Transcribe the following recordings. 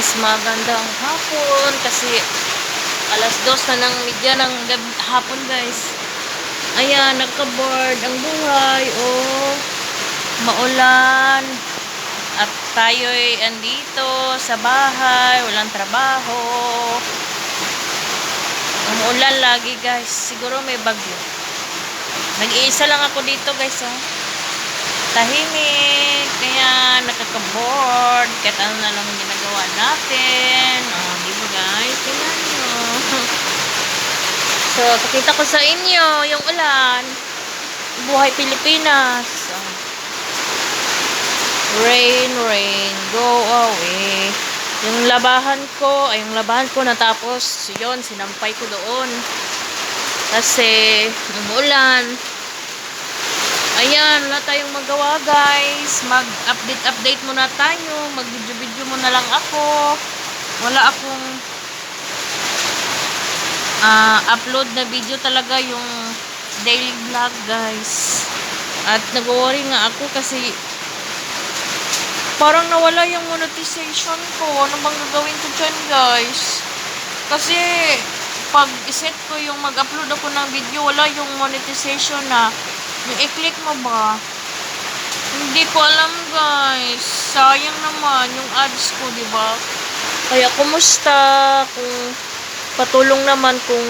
guys, magandang hapon kasi alas 2 na ng media ng hapon guys. Ayan, nagka-board ang buhay. Oh, maulan. At tayo'y andito sa bahay, walang trabaho. Umuulan lagi guys, siguro may bagyo. Nag-iisa lang ako dito guys, oh. Tahimik, kaya nakaka-board, kahit ano na lang ginagawa natin. Oh, di ba guys? Tingnan nyo. So, pakita ko sa inyo yung ulan. Buhay Pilipinas. Oh. Rain, rain, go away. Yung labahan ko natapos. Yun, sinampay ko doon. Kasi, umulan. Ayan, wala tayong magawa guys. Mag-update muna tayo. Mag-video muna lang ako. Wala akong upload na video talaga yung daily vlog guys. At nag-worry nga ako kasi parang nawala yung monetization ko. Ano bang gagawin ko dyan guys? Kasi pag iset ko yung mag-upload ako ng video, wala yung monetization na yung i-click mo ba? Hindi ko alam guys. Sayang naman yung ads ko, di ba? Kaya kumusta? Kung patulong naman kung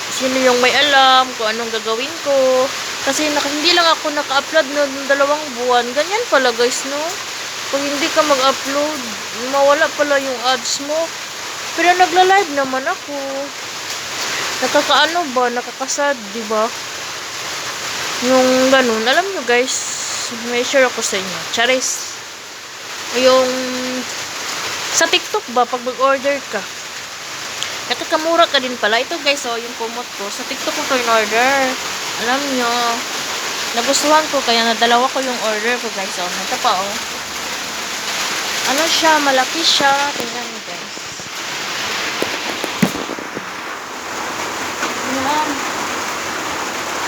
sino yung may alam, kung anong gagawin ko. Kasi hindi lang ako naka-upload ng 2 buwan. Ganyan pala guys, no? Kung hindi ka mag-upload, mawala pala yung ads mo. Pero nagla-live naman ako. Nakakaano ba? Nakakasad, di ba? Yung ganun, alam nyo guys, may share ako sa inyo. Charis. Yung sa TikTok ba, pag mag-order ka, nakakamura ka din pala. Ito guys, oh, yung kumot ko. Sa TikTok ko in-order. Alam nyo, nagustuhan ko, kaya nadalawa ko yung order ko guys. Oh, ito pa, oh. Ano siya, malaki siya. Tingnan nyo guys. Ayan.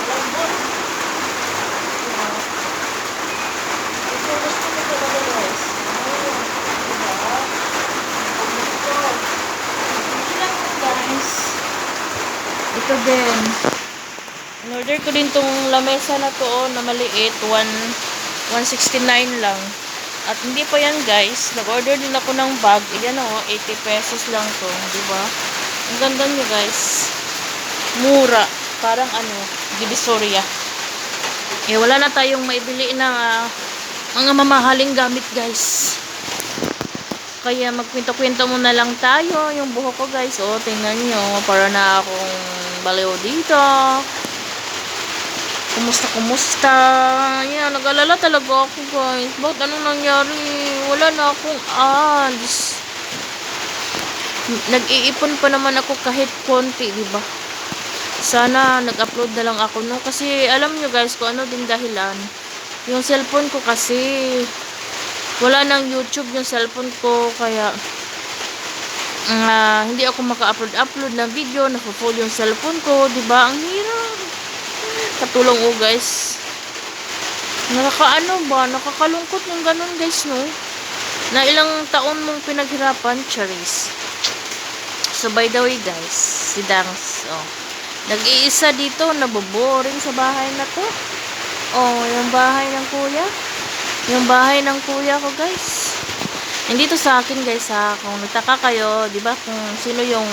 Lambot. Ito din. In-order ko din tong lamesa na to, oh, na maliit. 169 lang. At hindi pa yan guys. Nag-order din ako ng bag. Ayan, oh, 80 pesos lang to. Diba? Ang ganda nyo guys. Mura. Parang ano, Divisoria. Eh, wala na tayong maibili na mga mamahaling gamit guys. Kaya magkwento-kwento muna lang tayo. Yung buhok ko guys, oh, tingnan nyo. Para na akong baliw dito. Kumusta? Yan, nag-alala talaga ako guys. Bakit anong nangyari? Wala na akong ads. Nag-iipon pa naman ako kahit konti, diba? Sana nag-upload na lang ako, no? Kasi alam nyo guys kung ano din dahilan. Yung cellphone ko kasi wala nang YouTube yung cellphone ko, kaya hindi ako maka-upload na video, nafu-full yung cellphone ko, diba? Ang hirap. Katulong guys. Nakakalungkot yung ganun guys, no? Na ilang taon mong pinaghirapan, Charis. So by the way guys, si Dangs, oh, nag-iisa dito, naboboring sa bahay na to. Oh, yung bahay ng kuya. Yung bahay ng kuya ko guys. Hindi to sa akin guys ha. Kung nagtaka kayo, 'di ba, kung sino yung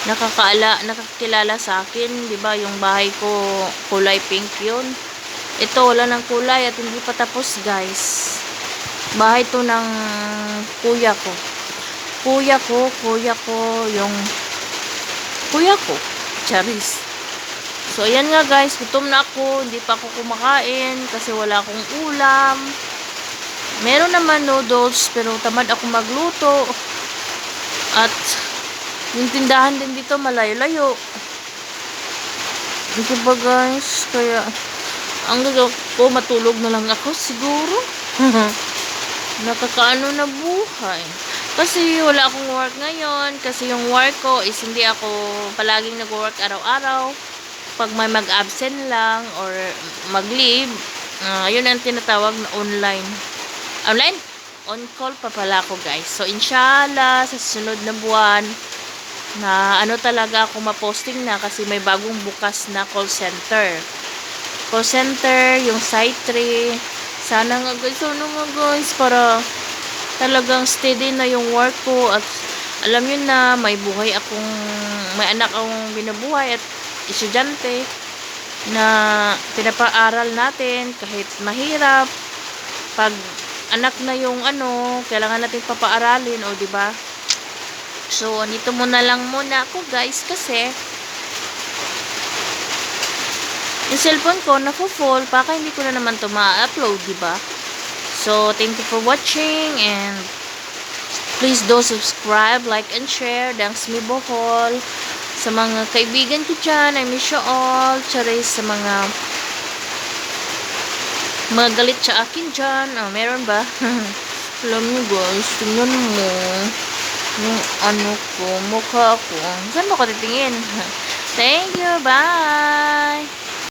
nakakilala sa akin, 'di ba, yung bahay ko kulay pink 'yun. Ito wala ng kulay at hindi pa tapos guys. Bahay to ng kuya ko. Kuya ko, yung kuya ko, Charis. So ayan nga guys, gutom na ako, hindi pa ako kumakain kasi wala akong ulam. Meron naman noodles pero tamad ako magluto. At yung tindahan din dito malayo-layo. Ito ba guys? Kaya ang gagawin ko, matulog na lang ako siguro. Nakakaano na buhay. Kasi wala akong work ngayon. Kasi yung work ko is hindi ako palaging nag-work araw-araw. Pag may mag-absent lang or mag-leave, yun ang tinatawag na online. on call pa pala ako guys. So inshallah sa susunod na buwan na ano talaga ako maposting na kasi may bagong bukas na call center. Call center, yung site 3. Sana nga guys para talagang steady na yung work ko at alam yun na may anak akong binubuhay at estudyante na pinapaaral natin kahit mahirap. Pag anak na yung kailangan natin papaaralin, o di ba? So, nito muna lang muna ako guys kasi yung cellphone ko nafo-fall, baka hindi ko na naman to ma-upload, di ba? So, thank you for watching and please do subscribe, like, and share. Thanks mi Bohol. Sa mga kaibigan ko dyan, I miss you all. Charis, sa mga galit sa akin dyan. Oh, meron ba? Alam nyo guys, tingnan mo. Yung mukha ko. Saan mo ko titingin? Thank you, bye!